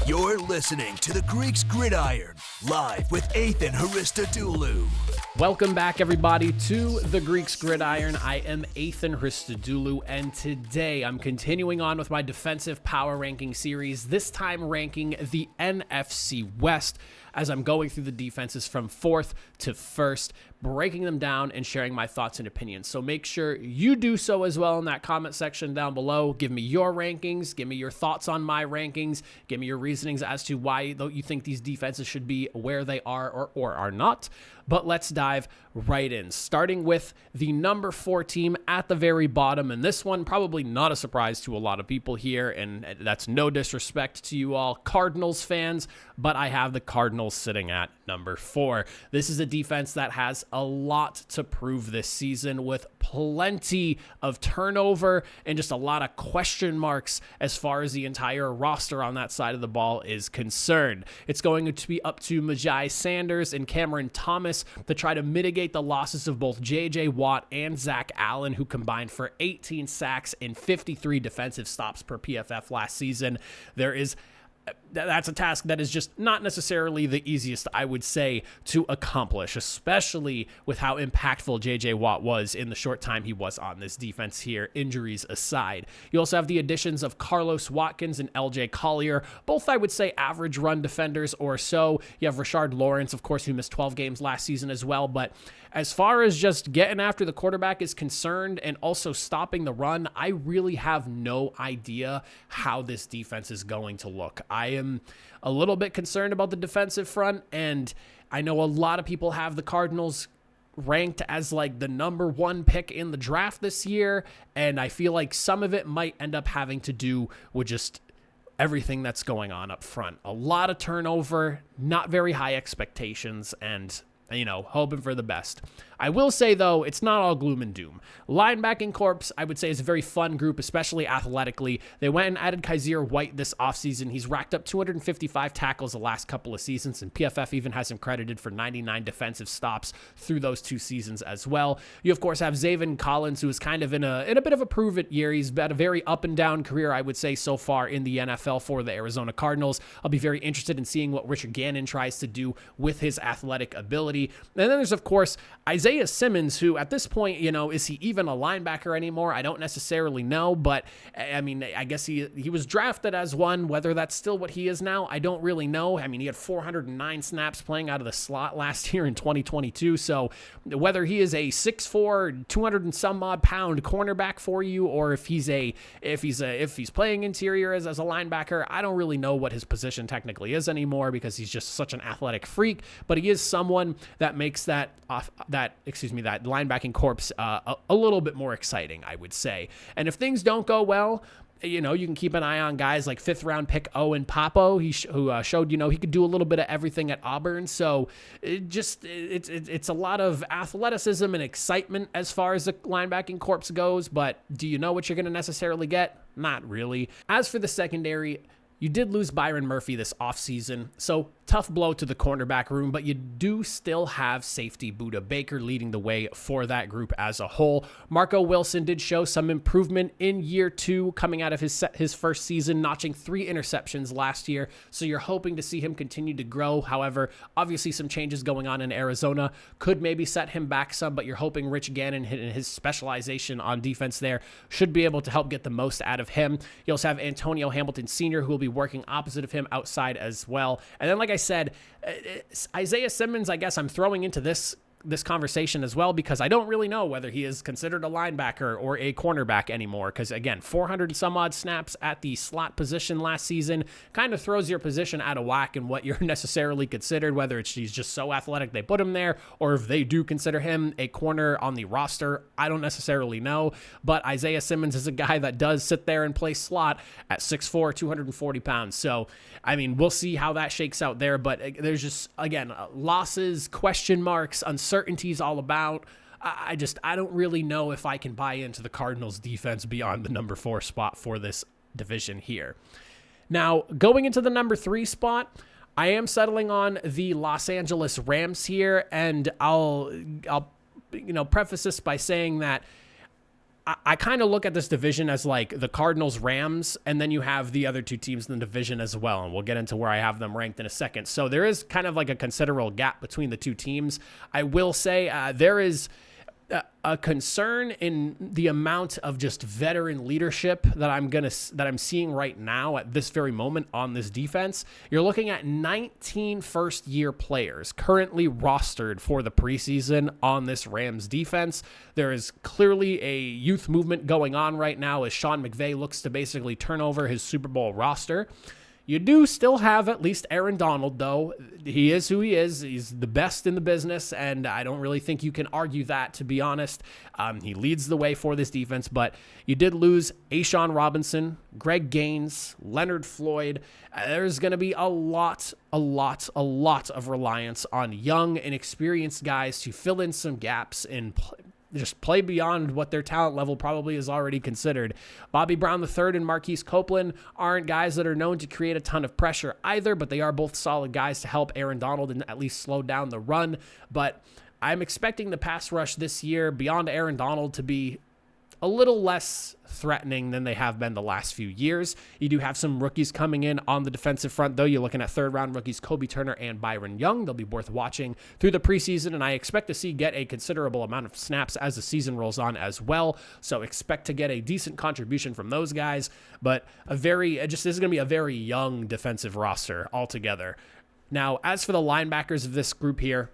You're listening to the Greeks Gridiron, live with Ethan Hristodoulou. Welcome back, everybody, to the Greeks Gridiron. I am Ethan Hristodoulou, and today I'm continuing on with my defensive power ranking series, this time ranking the NFC West, as I'm going through the defenses from 4th to 1st, breaking them down and sharing my thoughts and opinions. So make sure you do so as well in that comment section down below. Give me your rankings. Give me your thoughts on my rankings. Give me your reasonings as to why you think these defenses should be where they are or are not. But let's dive right in, starting with the number 4 team at the very bottom. And this one, probably not a surprise to a lot of people here, and that's no disrespect to you all Cardinals fans, but I have the Cardinals sitting at number 4. This is a defense that has a lot to prove this season, with plenty of turnover and just a lot of question marks as far as the entire roster on that side of the ball is concerned. It's going to be up to Majai Sanders and Cameron Thomas to try to mitigate the losses of both J.J. Watt and Zach Allen, who combined for 18 sacks and 53 defensive stops per PFF last season. That's a task that is just not necessarily the easiest, I would say, to accomplish, especially with how impactful J.J. Watt was in the short time he was on this defense here, injuries aside. You also have the additions of Carlos Watkins and L.J. Collier, both, I would say, average run defenders or so. You have Rashard Lawrence, of course, who missed 12 games last season as well, but as far as just getting after the quarterback is concerned and also stopping the run, I really have no idea how this defense is going to look. I am a little bit concerned about the defensive front, and I know a lot of people have the Cardinals ranked as like the number 1 pick in the draft this year, and I feel like some of it might end up having to do with just everything that's going on up front. A lot of turnover, not very high expectations, and hoping for the best. I will say, though, it's not all gloom and doom. Linebacking corps, I would say, is a very fun group, especially athletically. They went and added Kaiser White this offseason. He's racked up 255 tackles the last couple of seasons, and PFF even has him credited for 99 defensive stops through those 2 seasons as well. You, of course, have Zaven Collins, who is kind of in a bit of a prove-it year. He's had a very up-and-down career, I would say, so far in the NFL for the Arizona Cardinals. I'll be very interested in seeing what Richard Gannon tries to do with his athletic ability. And then there's, of course, Isaiah Simmons, who at this point, is he even a linebacker anymore? I don't necessarily know, but I mean, I guess he was drafted as one. Whether that's still what he is now, I don't really know. I mean, he had 409 snaps playing out of the slot last year in 2022. So whether he is a 6'4", 200 and some odd pound cornerback for you, or if he's playing interior as a linebacker, I don't really know what his position technically is anymore, because he's just such an athletic freak. But he is someone that makes that linebacking corps a little bit more exciting, I would say. And if things don't go well, you can keep an eye on guys like 5th round pick Owen Papo, who showed he could do a little bit of everything at Auburn. So it's a lot of athleticism and excitement as far as the linebacking corps goes. But do you know what you're going to necessarily get? Not really. As for the secondary, you did lose Byron Murphy this offseason, so tough blow to the cornerback room, but you do still have safety Budda Baker leading the way for that group as a whole. Marco Wilson did show some improvement in year 2 coming out of his first season, notching 3 interceptions last year, so you're hoping to see him continue to grow. However, obviously some changes going on in Arizona could maybe set him back some, but you're hoping Rich Gannon and his specialization on defense there should be able to help get the most out of him. You also have Antonio Hamilton Sr., who will be working opposite of him outside as well. And then, like I said, Isaiah Simmons, I guess I'm throwing into this conversation as well, because I don't really know whether he is considered a linebacker or a cornerback anymore, because again, 400 and some odd snaps at the slot position last season kind of throws your position out of whack and what you're necessarily considered, whether he's just so athletic they put him there, or if they do consider him a corner on the roster. I don't necessarily know, but Isaiah Simmons is a guy that does sit there and play slot at 6'4", 240 pounds. So, I mean, we'll see how that shakes out there, but there's just, again, losses, question marks, uncertainties all about. I don't really know if I can buy into the Cardinals defense beyond the number 4 spot for this division here. Now, going into the number 3 spot, I am settling on the Los Angeles Rams here, and I'll preface this by saying that I kind of look at this division as like the Cardinals, Rams, and then you have the other two teams in the division as well. And we'll get into where I have them ranked in a second. So there is kind of like a considerable gap between the two teams. I will say there is a concern in the amount of just veteran leadership that I'm seeing right now at this very moment on this defense. You're looking at 19 first-year players currently rostered for the preseason on this Rams defense. There is clearly a youth movement going on right now as Sean McVay looks to basically turn over his Super Bowl roster. You do still have at least Aaron Donald, though. He is who he is. He's the best in the business, and I don't really think you can argue that, to be honest. He leads the way for this defense, but you did lose A'Shawn Robinson, Greg Gaines, Leonard Floyd. There's going to be a lot of reliance on young and experienced guys to fill in some gaps and just play beyond what their talent level probably is already considered. Bobby Brown III and Marquise Copeland aren't guys that are known to create a ton of pressure either, but they are both solid guys to help Aaron Donald and at least slow down the run. But I'm expecting the pass rush this year beyond Aaron Donald to be a little less threatening than they have been the last few years. You do have some rookies coming in on the defensive front, though. You're looking at third-round rookies Kobe Turner and Byron Young. They'll be worth watching through the preseason, and I expect to see get a considerable amount of snaps as the season rolls on as well. So expect to get a decent contribution from those guys, but this is going to be a very young defensive roster altogether. Now, as for the linebackers of this group here,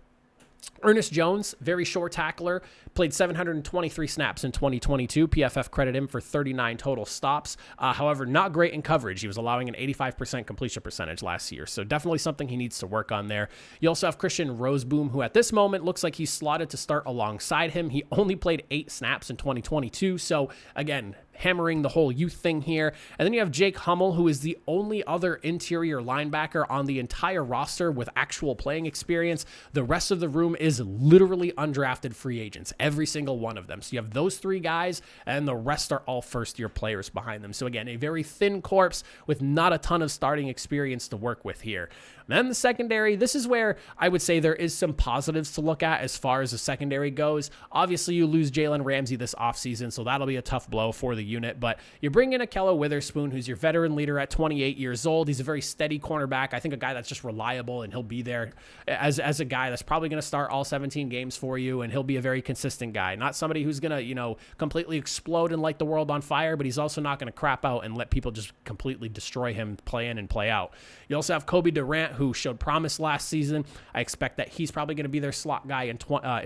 Ernest Jones, very short tackler, played 723 snaps in 2022. PFF credit him for 39 total stops. However, not great in coverage. He was allowing an 85% completion percentage last year, so definitely something he needs to work on there. You also have Christian Roseboom, who at this moment looks like he's slotted to start alongside him. He only played 8 snaps in 2022, so again, hammering the whole youth thing here. And then you have Jake Hummel, who is the only other interior linebacker on the entire roster with actual playing experience. The rest of the room is literally undrafted free agents, every single one of them. So you have those 3 guys, and the rest are all first-year players behind them. So again, a very thin corpse with not a ton of starting experience to work with here. And then the secondary, this is where I would say there is some positives to look at as far as the secondary goes. Obviously, you lose Jalen Ramsey this offseason, so that'll be a tough blow for the unit. But you bring in Akello Witherspoon, who's your veteran leader at 28 years old. He's a very steady cornerback. I think a guy that's just reliable, and he'll be there as a guy that's probably going to start all 17 games for you, and he'll be a very consistent guy. Not somebody who's going to, completely explode and light the world on fire, but he's also not going to crap out and let people just completely destroy him play in and play out. You also have Kobe Durant, who showed promise last season. I expect that he's probably going to be their slot guy in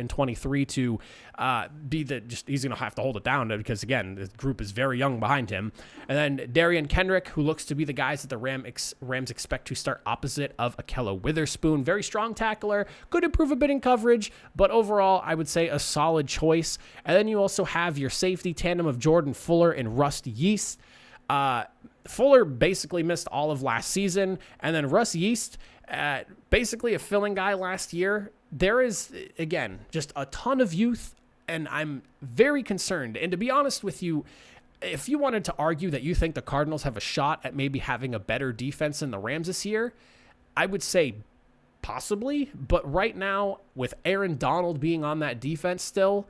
23 to he's going to have to hold it down because, again, the group is very young behind him. And then Darian Kendrick, who looks to be the guys that the Rams expect to start opposite of Akello Witherspoon. Very strong tackler, could improve a bit in coverage, but overall, I would say a solid choice. And then you also have your safety tandem of Jordan Fuller and Russ Yeast. Fuller basically missed all of last season, and then Russ Yeast, basically a filling guy last year. There is, again, just a ton of youth, and I'm very concerned. And to be honest with you, if you wanted to argue that you think the Cardinals have a shot at maybe having a better defense than the Rams this year, I would say possibly. But right now, with Aaron Donald being on that defense still,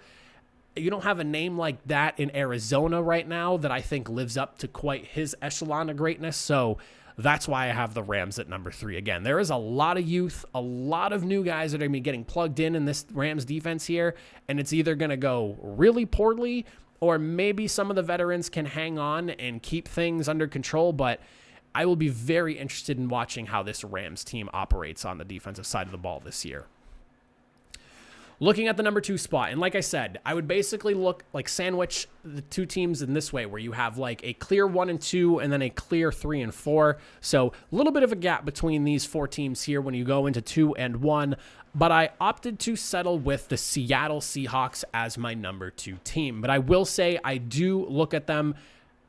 you don't have a name like that in Arizona right now that I think lives up to quite his echelon of greatness. So that's why I have the Rams at number 3. Again, there is a lot of youth, a lot of new guys that are going to be getting plugged in this Rams defense here, and it's either going to go really poorly or maybe some of the veterans can hang on and keep things under control. But I will be very interested in watching how this Rams team operates on the defensive side of the ball this year. Looking at the number 2 spot, and like I said, I would basically sandwich the two teams in this way, where you have like a clear 1 and 2 and then a clear 3 and 4. So a little bit of a gap between these 4 teams here when you go into 2 and 1. But I opted to settle with the Seattle Seahawks as my number 2 team. But I will say I do look at them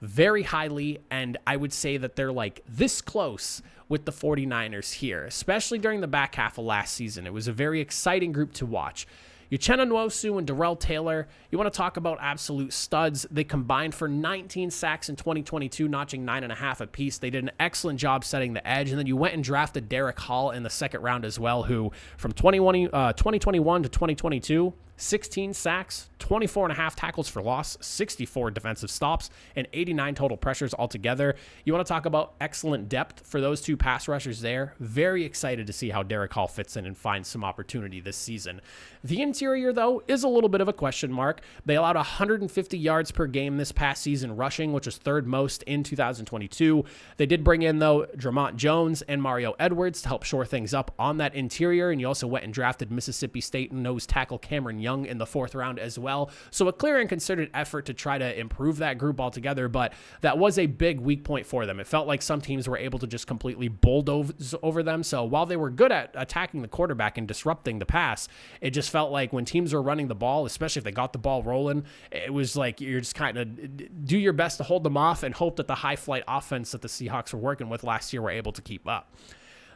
very highly, and I would say that they're like this close with the 49ers here, especially during the back half of last season. It was a very exciting group to watch. Uchenna Nwosu and Darrell Taylor, you want to talk about absolute studs. They combined for 19 sacks in 2022, notching 9.5 apiece. They did an excellent job setting the edge, and then you went and drafted Derek Hall in the second round as well, who from 2021 to 2022, 16 sacks, 24 and a half tackles for loss, 64 defensive stops, and 89 total pressures altogether. You want to talk about excellent depth for those two pass rushers there. Very excited to see how Derek Hall fits in and finds some opportunity this season. The interior, though, is a little bit of a question mark. They allowed 150 yards per game this past season rushing, which was third most in 2022. They did bring in, though, Dramont Jones and Mario Edwards to help shore things up on that interior, and you also went and drafted Mississippi State nose tackle Cameron Young in the 4th round as well. So a clear and concerted effort to try to improve that group altogether, but that was a big weak point for them. It felt like some teams were able to just completely bulldoze over them. So while they were good at attacking the quarterback and disrupting the pass, it just felt like when teams were running the ball, especially if they got the ball rolling, it was like you're just kind of do your best to hold them off and hope that the high flight offense that the Seahawks were working with last year were able to keep up.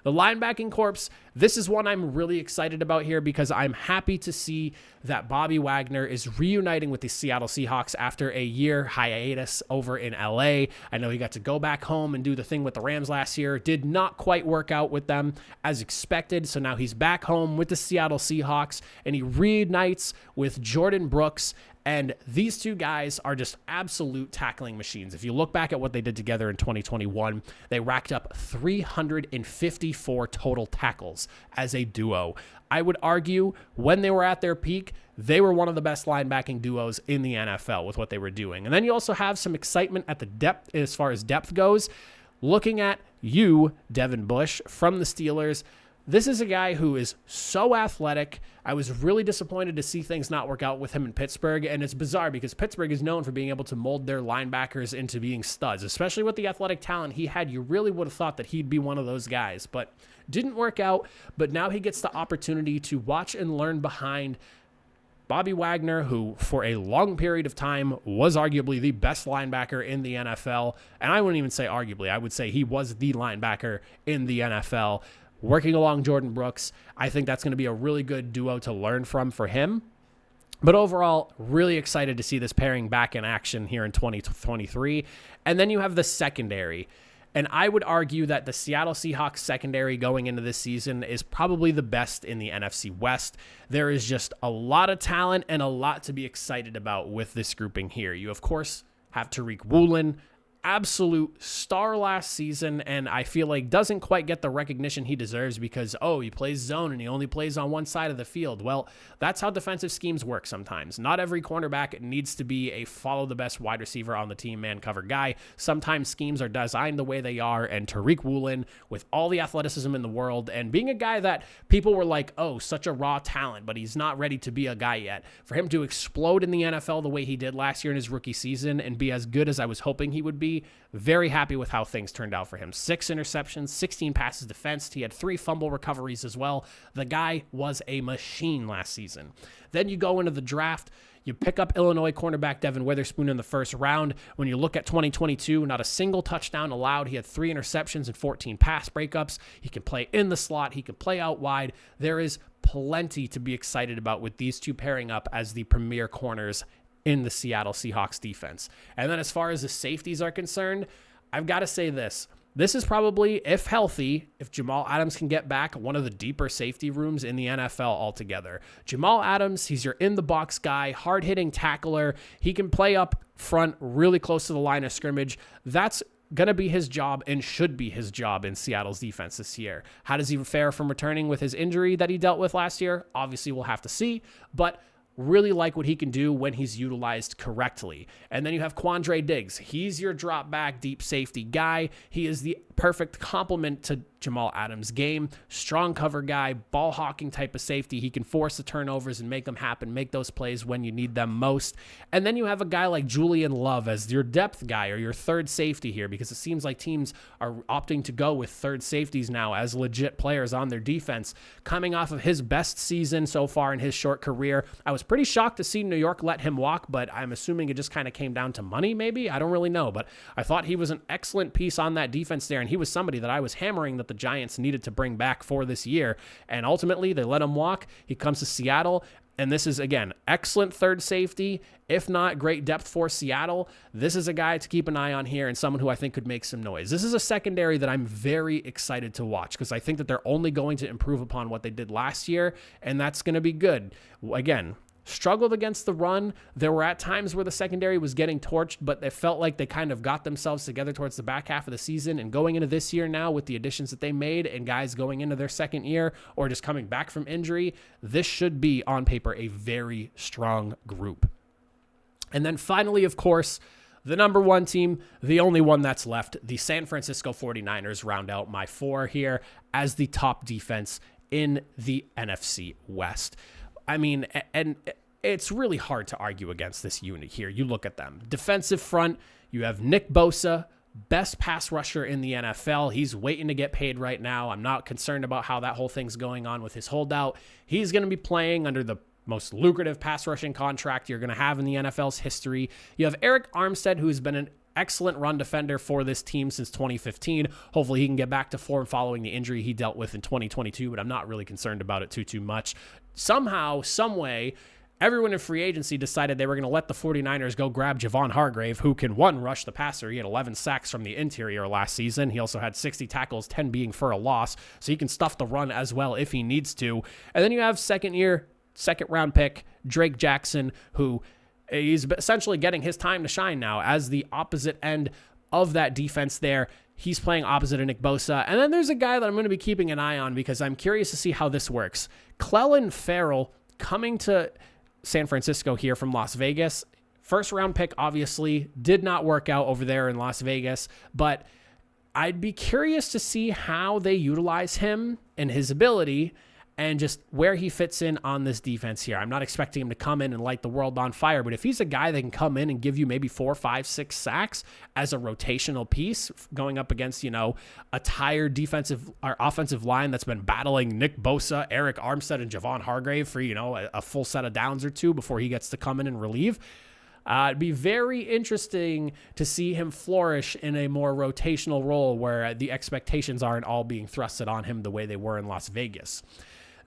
The linebacking corps, this is one I'm really excited about here because I'm happy to see that Bobby Wagner is reuniting with the Seattle Seahawks after a year hiatus over in LA. I know he got to go back home and do the thing with the Rams last year. Did not quite work out with them as expected. So now he's back home with the Seattle Seahawks and he reunites with Jordan Brooks. And these two guys are just absolute tackling machines. If you look back at what they did together in 2021, they racked up 354 total tackles as a duo. I would argue when they were at their peak, they were one of the best linebacking duos in the NFL with what they were doing. And then you also have some excitement at the depth as far as depth goes. Looking at you, Devin Bush, from the Steelers, this is a guy who is so athletic. I was really disappointed to see things not work out with him in Pittsburgh, and it's bizarre because Pittsburgh is known for being able to mold their linebackers into being studs, especially with the athletic talent he had. You really would have thought that he'd be one of those guys, but didn't work out. But now he gets the opportunity to watch and learn behind Bobby Wagner, who for a long period of time was arguably the best linebacker in the NFL, and I wouldn't even say arguably. I would say he was the linebacker in the NFL. Working along Jordan Brooks, I think that's going to be a really good duo to learn from for him. But overall, really excited to see this pairing back in action here in 2023. And then you have the secondary. And I would argue that the Seattle Seahawks secondary going into this season is probably the best in the NFC West. There is just a lot of talent and a lot to be excited about with this grouping here. You, of course, have Tariq Woolen, absolute star last season, and I feel like doesn't quite get the recognition he deserves because, he plays zone and he only plays on one side of the field. Well, that's how defensive schemes work sometimes. Not every cornerback needs to be a follow the best wide receiver on the team man cover guy. Sometimes schemes are designed the way they are, and Tariq Woolen, with all the athleticism in the world and being a guy that people were like, such a raw talent, but he's not ready to be a guy yet. For him to explode in the NFL the way he did last year in his rookie season and be as good as I was hoping he would be, very happy with how things turned out for him. 6 interceptions, 16 passes defensed. He had 3 fumble recoveries as well. The guy was a machine last season. Then you go into the draft. You pick up Illinois cornerback Devin Witherspoon in the 1st round. When you look at 2022, not a single touchdown allowed. He had 3 interceptions and 14 pass breakups. He can play in the slot. He can play out wide. There is plenty to be excited about with these two pairing up as the premier corners in the Seattle Seahawks defense. And then as far as the safeties are concerned, I've got to say this. This is probably, if healthy, if Jamal Adams can get back, one of the deeper safety rooms in the NFL altogether. Jamal Adams, he's your in-the-box guy, hard-hitting tackler. He can play up front really close to the line of scrimmage. That's going to be his job and should be his job in Seattle's defense this year. How does he fare from returning with his injury that he dealt with last year? Obviously, we'll have to see, but really like what he can do when he's utilized correctly. And then you have Quandre Diggs. He's your drop back deep safety guy. He is the perfect complement to Jamal Adams' game. Strong cover guy, ball hawking type of safety. He can force the turnovers and make them happen, make those plays when you need them most. And then you have a guy like Julian Love as your depth guy or your third safety here, because it seems like teams are opting to go with third safeties now as legit players on their defense. Coming off of his best season so far in his short career, I was pretty shocked to see New York let him walk, but I'm assuming it just kind of came down to money maybe. I don't really know, but I thought he was an excellent piece on that defense there, and he was somebody that I was hammering that the Giants needed to bring back for this year, and ultimately they let him walk. He comes to Seattle, and this is, again, excellent third safety, if not great depth for Seattle. This is a guy to keep an eye on here and someone who I think could make some noise. This is a secondary that I'm very excited to watch because I think that they're only going to improve upon what they did last year, and that's going to be good. Again, struggled against the run. There were at times where the secondary was getting torched, but it felt like they kind of got themselves together towards the back half of the season. And going into this year now with the additions that they made and guys going into their second year or just coming back from injury, this should be on paper a very strong group. And then finally, of course, the number one team, the only one that's left, the San Francisco 49ers round out my 4 here as the top defense in the NFC West. I mean, and it's really hard to argue against this unit here. You look at them. Defensive front, you have Nick Bosa, best pass rusher in the NFL. He's waiting to get paid right now. I'm not concerned about how that whole thing's going on with his holdout. He's going to be playing under the most lucrative pass rushing contract you're going to have in the NFL's history. You have Eric Armstead, who's been an excellent run defender for this team since 2015. Hopefully he can get back to form following the injury he dealt with in 2022, but I'm not really concerned about it too much. Somehow, some way, everyone in free agency decided they were going to let the 49ers go grab Javon Hargrave, who can, one, rush the passer. He had 11 sacks from the interior last season. He also had 60 tackles, 10 being for a loss, so he can stuff the run as well if he needs to. And then you have second-round pick Drake Jackson, who he's essentially getting his time to shine now as the opposite end of that defense there. He's playing opposite of Nick Bosa. And then there's a guy that I'm going to be keeping an eye on because I'm curious to see how this works. Clelin Ferrell coming to San Francisco here from Las Vegas. First round pick, obviously, did not work out over there in Las Vegas, but I'd be curious to see how they utilize him and his ability and just where he fits in on this defense here. I'm not expecting him to come in and light the world on fire, but if he's a guy that can come in and give you maybe 4, 5, 6 sacks as a rotational piece going up against, a tired defensive or offensive line that's been battling Nick Bosa, Eric Armstead, and Javon Hargrave for, a full set of downs or two before he gets to come in and relieve. It'd be very interesting to see him flourish in a more rotational role where the expectations aren't all being thrusted on him the way they were in Las Vegas.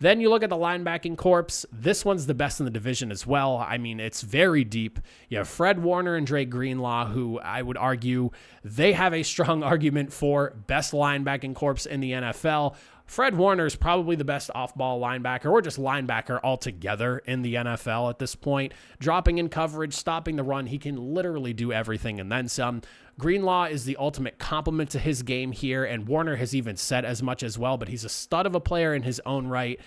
Then you look at the linebacking corps. This one's the best in the division as well. I mean, it's very deep. You have Fred Warner and Dre Greenlaw, who I would argue they have a strong argument for best linebacking corps in the NFL. Fred Warner is probably the best off-ball linebacker or just linebacker altogether in the NFL at this point. Dropping in coverage, stopping the run, he can literally do everything and then some. Greenlaw is the ultimate complement to his game here, and Warner has even said as much as well, but he's a stud of a player in his own right,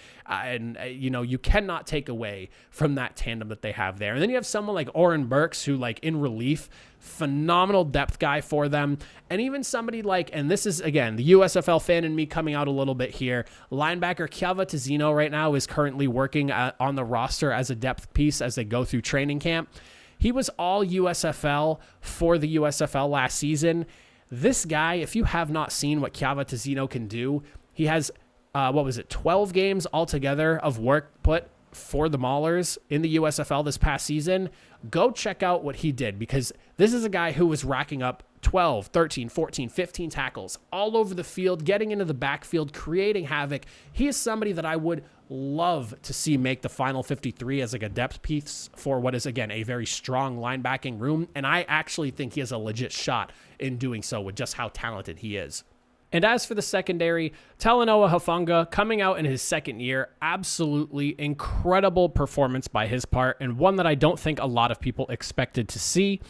you cannot take away from that tandem that they have there. And then you have someone like Oren Burks, who, in relief, phenomenal depth guy for them, and even somebody like, and this is, again, the USFL fan in me coming out a little bit here, linebacker Kiava Tizino right now is currently working on the roster as a depth piece as they go through training camp. He was all USFL for the USFL last season. This guy, if you have not seen what Kiava Tizino can do, he has, 12 games altogether of work put for the Maulers in the USFL this past season. Go check out what he did, because this is a guy who was racking up 12, 13, 14, 15 tackles all over the field, getting into the backfield, creating havoc. He is somebody that I would love to see make the final 53 as a depth piece for what is, again, a very strong linebacking room. And I actually think he has a legit shot in doing so with just how talented he is. And as for the secondary, Talanoa Hufanga coming out in his second year, absolutely incredible performance by his part, and one that I don't think a lot of people expected to see.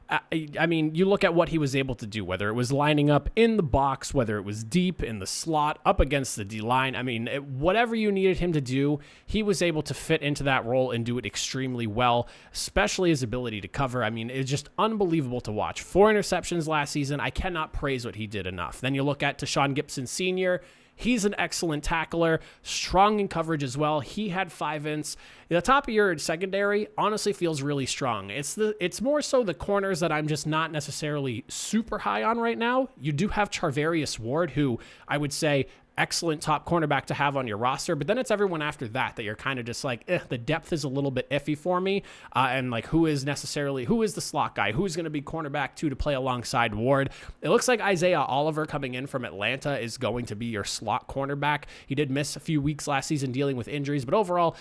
I mean, you look at what he was able to do, whether it was lining up in the box, whether it was deep in the slot, up against the D-line. I mean, whatever you needed him to do, he was able to fit into that role and do it extremely well, especially his ability to cover. I mean, it's just unbelievable to watch. 4 interceptions last season. I cannot praise what he did enough. Then you look at Tashawn Gibson Sr., he's an excellent tackler, strong in coverage as well. He had 5 ints. The top of your secondary honestly feels really strong. It's more so the corners that I'm just not necessarily super high on right now. You do have Charvarius Ward, who I would say excellent top cornerback to have on your roster, but then it's everyone after that you're kind of just like, the depth is a little bit iffy for me, and who is the slot guy, who's going to be cornerback 2 to play alongside Ward. It looks like Isaiah Oliver coming in from Atlanta is going to be your slot cornerback. He did miss a few weeks last season dealing with injuries, but overall,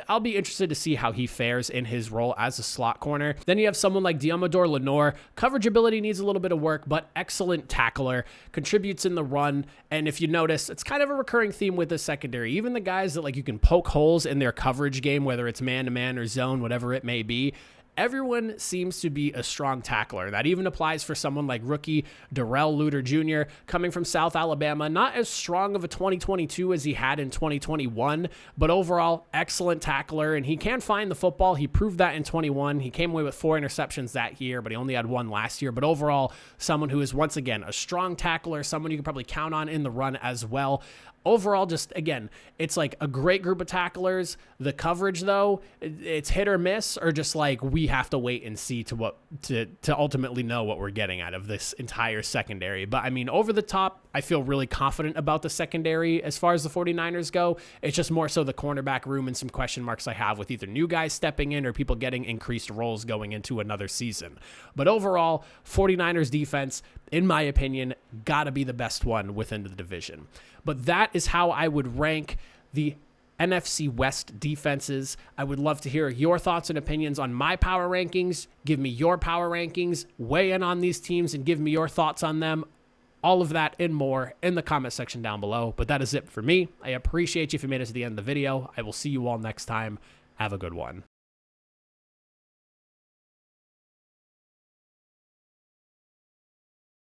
I'll be interested to see how he fares in his role as a slot corner. Then you have someone like Diamador Lenore. Coverage ability needs a little bit of work, but excellent tackler, contributes in the run, and if you notice, it's kind of a recurring theme with the secondary. Even the guys that like you can poke holes in their coverage game, whether it's man-to-man or zone, whatever it may be, everyone seems to be a strong tackler. That even applies for someone like rookie Darrell Luter Jr. coming from South Alabama. Not as strong of a 2022 as he had in 2021, but overall, excellent tackler, and he can find the football. He proved that in 21. He came away with 4 interceptions that year, but he only had 1 last year. But overall, someone who is, once again, a strong tackler, someone you can probably count on in the run as well. Overall, just, again, it's like a great group of tacklers. The coverage, though, it's hit or miss, or just like we have to wait and see to ultimately know what we're getting out of this entire secondary. But, I mean, over the top, I feel really confident about the secondary as far as the 49ers go. It's just more so the cornerback room and some question marks I have with either new guys stepping in or people getting increased roles going into another season. But overall, 49ers defense, in my opinion, gotta be the best one within the division. But that is how I would rank the NFC West defenses. I would love to hear your thoughts and opinions on my power rankings. Give me your power rankings, weigh in on these teams, and give me your thoughts on them. All of that and more in the comment section down below. But that is it for me. I appreciate you if you made it to the end of the video. I will see you all next time. Have a good one.